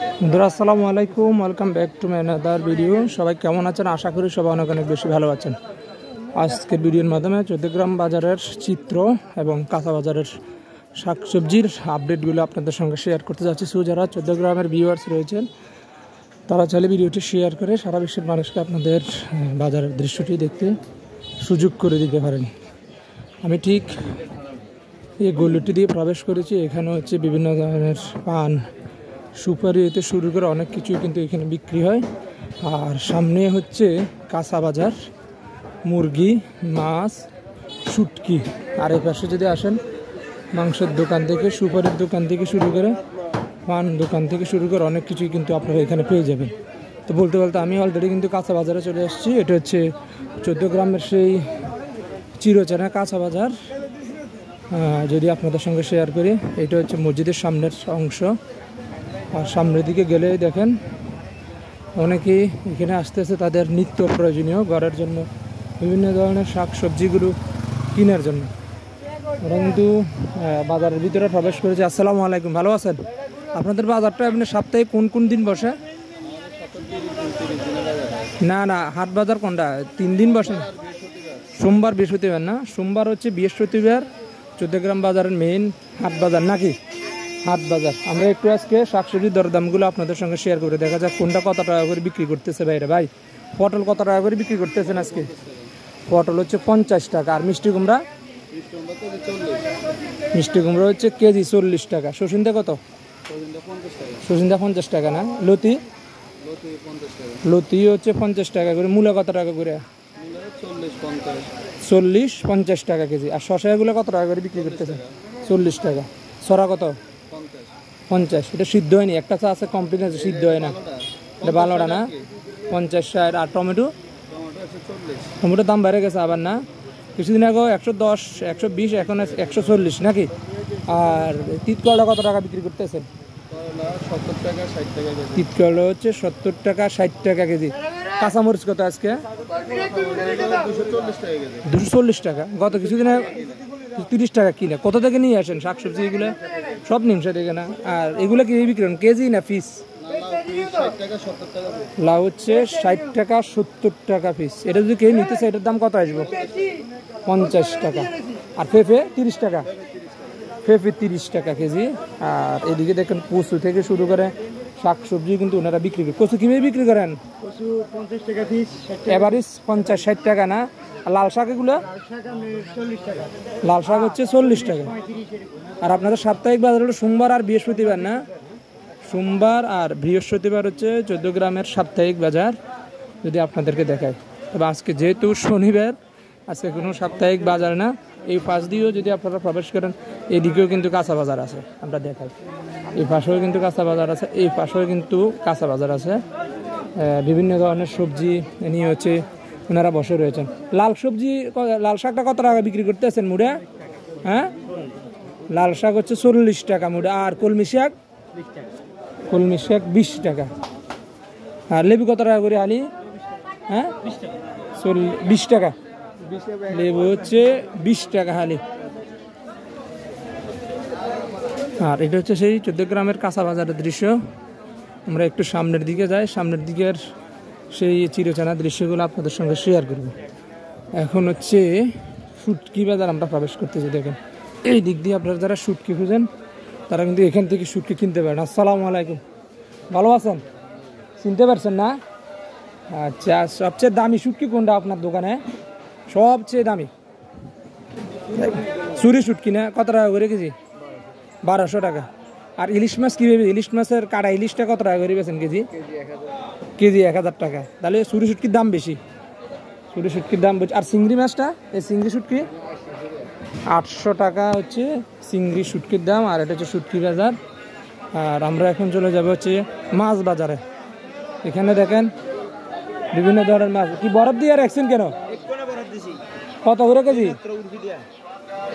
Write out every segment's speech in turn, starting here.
বন্ধুরা আসসালামু আলাইকুম, welcome back to my another video. সবাই কেমন আছেন? আশা করি সবাই অনেক অনেক বেশি ভালো আছেন। আজকের ভিডিওর মাধ্যমে চৌদ্দগ্রাম বাজারের চিত্র এবং কাঁচা বাজারের শাকসবজির আপডেটগুলো আপনাদের সঙ্গে শেয়ার করতে যাচ্ছি। যারা চৌদ্দগ্রামের ভিউয়ার্স রয়েছেন তারা চাইলে ভিডিওটি শেয়ার করে সারা বিশ্বের মানুষকে আপনাদের বাজারের দৃশ্যটি দেখতে সুযোগ করে দিতে পারেন। আমি ঠিক এই গলিটি দিয়ে প্রবেশ করেছি। এখানে হচ্ছে বিভিন্ন ধরনের পান, সুপারি হতে শুরু করে অনেক কিছুই কিন্তু এখানে বিক্রি হয়। আর সামনে হচ্ছে কাঁচা বাজার, মুরগি, মাছ, শুটকি। আর এই পাশে যদি আসেন, মাংসের দোকান থেকে, সুপারির দোকান থেকে শুরু করে, পান দোকান থেকে শুরু করে অনেক কিছুই কিন্তু আপনারা এখানে পেয়ে যাবেন। তো বলতে বলতে আমি অলরেডি কিন্তু কাঁচা বাজারে চলে এসেছি। এটা হচ্ছে চৌদ্দগ্রামের সেই চিরচেনা কাঁচা বাজার। যদি আপনাদের সঙ্গে শেয়ার করি, এটা হচ্ছে মসজিদের সামনের অংশ। আর সামনের দিকে গেলে দেখেন অনেকেই এখানে আসতেছে তাদের নিত্য প্রয়োজনীয় ঘরের জন্য বিভিন্ন ধরনের শাক সবজিগুলো কেনার জন্য। ওরা কিন্তু বাজারের ভিতরে প্রবেশ করেছে। আসসালামু আলাইকুম, ভালো আছেন? আপনাদের বাজারটা এমনি সপ্তাহে কোন কোন দিন বসে? না হাট বাজার কোনটা? 3 দিন বসে? সোমবার বৃহস্পতিবার না? সোমবার হচ্ছে বৃহস্পতিবার চৌদ্দগ্রাম বাজারের মেইন হাট বাজার নাকি? হাট বাজার। আমরা একটু আজকে শাকসবজির দরদামগুলো আপনাদের সঙ্গে শেয়ার করে দেখা যাক কোনটা কত টাকা করে বিক্রি করতেছে। ভাইরা ভাই, পটল কত টাকা করে বিক্রি করতেছেন আজকে? পটল হচ্ছে 50 টাকা। আর মিষ্টি কুমড়া? মিষ্টি কুমড়া হচ্ছে কেজি 40 টাকা। সসিন্দা কত? সসিন্দা 50 টাকা না? লতি? লতি হচ্ছে 50 টাকা করে। মূলা কত টাকা করে? 40-50 টাকা কেজি। আর শশাগুলো কত টাকা করে বিক্রি করতেছে? 40 টাকা। সরা কত? 50। এটা সিদ্ধ হয়নি, একটা চা আছে কমপ্লিট আছে, সিদ্ধ হয় না, এটা ভালোটা না? 50-60। আর টমেটো? টমেটোর দাম বেড়ে গেছে আবার না? কিছুদিন আগে 110, 120, এখন 140 নাকি? আর তিতকলা কত টাকা বিক্রি করতেছেন? তিতকলা হচ্ছে 70 টাকা 60 টাকা কেজি। কাঁচামরিচ কত আজকে? 240 টাকা। গত কিছুদিন 30 টাকা কিনা। কত থেকে নিয়ে আসেন শাকসবজি? এগুলো সব নিমসা থেকে না? আর এগুলো কি বিক্রি করেন কেজি না পিস? লাউ হচ্ছে 60 টাকা 70 টাকা পিস। এটা যদি কেউ নিতে চায় এটার দাম কত আসবে? 50 টাকা। আর পেঁপে 30 টাকা। পেঁপে 30 টাকা কেজি। আর এদিকে দেখেন কচু থেকে শুরু করে শাকসবজি কিন্তু ওনারা বিক্রি করেন। কচু কীভাবে বিক্রি করেন? 50 টাকা পিস। এভারেজ 50-60 টাকা না? আর লাল শাক এগুলো? লাল শাক হচ্ছে 40 টাকা। আর আপনাদের সাপ্তাহিক বাজার হলো সোমবার আর বৃহস্পতিবার না? সোমবার আর বৃহস্পতিবার হচ্ছে চৌদ্দগ্রামের সাপ্তাহিক বাজার। যদি আপনাদেরকে দেখায়, তবে আজকে যেহেতু শনিবার, আজকে কোনো সাপ্তাহিক বাজার না। এই পাশ দিয়েও যদি আপনারা প্রবেশ করেন, এদিকেও কিন্তু কাঁচা বাজার আছে। আমরা দেখাই, এই পাশেও কিন্তু কাঁচা বাজার আছে, এই পাশেও কিন্তু কাঁচা বাজার আছে। বিভিন্ন ধরনের সবজি নিয়ে হচ্ছে ওনারা বসে রয়েছেন। লাল সবজি, লাল শাকটা কত টাকা বিক্রি করতেছেন মুড়া? হ্যাঁ, লাল শাক হচ্ছে 40 টাকা মুড়া। আর কলমি শাক? কলমি শাক 20 টাকা। আর লেবু কত টাকা করে আলি? হ্যাঁ, 20 টাকা। লেবু হচ্ছে 20 টাকা হালি। আর এটা হচ্ছে সেই চৌদ্দগ্রামের কাঁচা বাজারের দৃশ্য। আমরা একটু সামনের দিকে যাই, সামনের দিকের সেই চিরচেনা দৃশ্যগুলো আপনাদের সঙ্গে শেয়ার করব। এখন হচ্ছে শুটকি বাজার আমরা প্রবেশ করতেছি। দেখেন এই দিক দিয়ে আপনারা যারা শুটকি খুঁজেন তারা কিন্তু এখান থেকে শুটকি কিনতে পারেন। আসসালামু আলাইকুম, ভালো আছেন? চিনতে পারছেন না? আচ্ছা, সবচেয়ে দামি শুটকি কোনটা আপনার দোকানে? সবচেয়ে দামি চুরি শুটকি না? কত টাকা করে কেজি? 1200 টাকা। আর ইলিশ মাছ কীভাবে? ইলিশ মাছের কাটা ইলিশটা কত টাকা করে বেছেন কেজি? কেজি 1000 টাকা। তাহলে চুরি শুটকির দাম বেশি। চুরি শুটকির দাম বেশি। আর চিংড়ি মাছটা, এই চিংড়ি শুটকি 800 টাকা হচ্ছে চিংড়ি শুটকির দাম। আর এটা হচ্ছে শুটকি বাজার। আর আমরা এখন চলে যাব হচ্ছে মাছ বাজারে। এখানে দেখেন বিভিন্ন ধরনের মাছ। কি বরফ দিয়ে রাখছেন কেন? কত করে কেজি?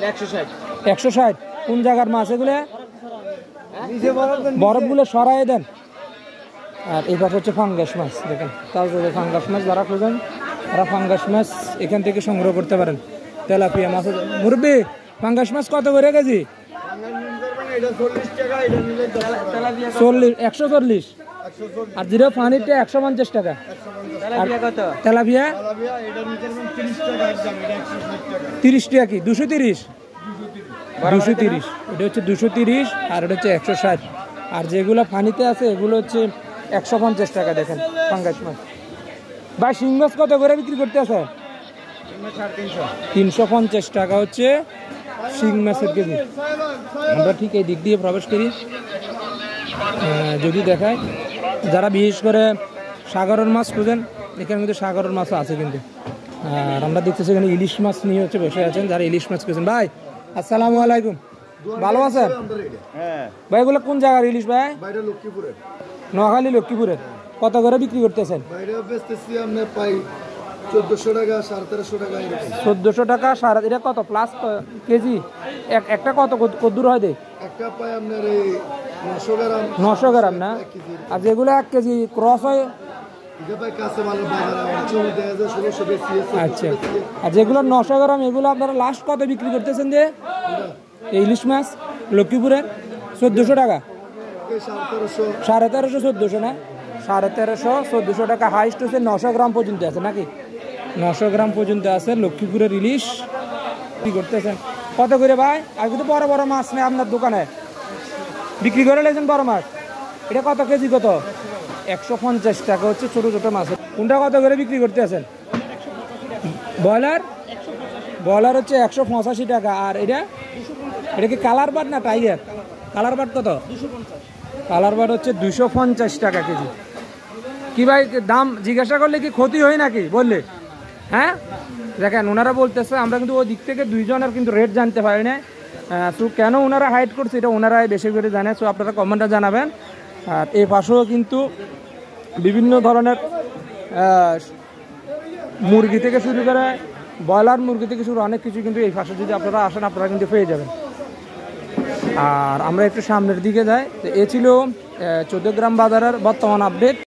160। কোন জায়গার মাছ এগুলো? বরফগুলো সরাই দেন। আর এই পাশে হচ্ছে ফাঙ্গাস মাছ। দেখেন তাহলে ফাঙ্গাস মাছ যারা খুঁজেন তারা ফাঙ্গাস মাছ এখান থেকে সংগ্রহ করতে পারেন। তেলাপিয়া মাছ। মুরব্বি, ফাঙ্গাস মাছ কত করে কেজি? এটা 40 টাকা, এটা নিলে 10 টাকা। 40 140 140 আর জিরো পানিরটা 150 টাকা। তেলাপিয়া কত? তেলাপিয়া তেলাপিয়া এটা নিতে পারবেন 30 টাকা একদম, এটা 160 টাকা। 30 টাকা কি 230 230 এটা হচ্ছে 230 আর এটা হচ্ছে 160। আর যেগুলো পানিতে আছে এগুলো হচ্ছে 150 টাকা। দেখেন পাঙ্গাস মাছ। ভাই শিং মাছ কত করে বিক্রি করতে আছে? 350 টাকা হচ্ছে শিং মাছের কেজি। আমরা ঠিক এই দিক দিয়ে প্রবেশ করি, যদি দেখায় যারা বিশেষ করে সাগরের মাছ খুঁজেন, এখানে কিন্তু সাগরের মাছও আছে কিন্তু। আর আমরা দেখতেছি এখানে ইলিশ মাছ নিয়ে হচ্ছে বসে আছেন যারা ইলিশ মাছ খুঁজছেন। ভাই আসসালামু আলাইকুম, ভালো আছেন? হ্যাঁ, ভাই এগুলো কোন জায়গার ইলিশ ভাই? বাইরে লক্ষ্মীপুরের। নোয়াখালী লক্ষ্মীপুরের। কত করে বিক্রি করতেছেন? বাইরে বেচতেছি আমরা পাই 1400 টাকা, 1350 টাকা এরকম। 1400 টাকা সারা। এটা কত প্লাস কেজি? একটা কত কদ্দুর হয়? দেখ একটা পাই আপনার এই 900 গ্রাম। 900 গ্রাম না? আর যেগুলো 1 কেজি ক্রস হয়? এটা পাই কাঁচা মালের বাজারে আমার 14,1600 বেশি আছে। আচ্ছা, আর যেগুলো 900 গ্রাম এগুলো আপনারা লাস্ট কত বিক্রি করতেছেন যে এই ইলিশ মাছ লক্ষ্মীপুরের? 1400 টাকা, 1350। 1350 1400 না? 1350 1400 টাকা। হাইস্ট হচ্ছে 900 গ্রাম পর্যন্ত আছে নাকি? 900 গ্রাম পর্যন্ত আছে লক্ষ্মীপুরের ইলিশ বিক্রি করতেছেন। কত করে ভাই? আর কিন্তু বড় বড় মাছ নেই আপনার দোকানে বিক্রি করে লেগেছেন বড় মাছ। এটা কত কেজি? কত? 150 টাকা হচ্ছে ছোটো ছোটো মাছ। কোনটা কত করে বিক্রি করতে আছেন? ব্রয়লার? ব্রয়লার হচ্ছে 185 টাকা। আর এটা কি কালার বাট না টাইগার? কালার বাট কত? কালার বাট হচ্ছে 250 টাকা কেজি। কি ভাই দাম জিজ্ঞাসা করলে কি ক্ষতি হয় নাকি বললে? হ্যাঁ দেখেন ওনারা বলতেছে, আমরা কিন্তু ওই দিক থেকে দুইজনের কিন্তু রেট জানতে পারি না। তো কেন ওনারা হাইড করছে এটা ওনারাই বেশি করে জানে। সো আপনারা কমেন্টে জানাবেন। আর এই পাশেও কিন্তু বিভিন্ন ধরনের মুরগি থেকে শুরু করে ব্রয়লার মুরগি থেকে শুরু অনেক কিছু কিন্তু এই পাশে যদি আপনারা আসেন আপনারা কিন্তু পেয়ে যাবেন। আর আমরা একটু সামনের দিকে যাই। তো এ ছিল 14 গ্রাম বাজারের বর্তমান আপডেট।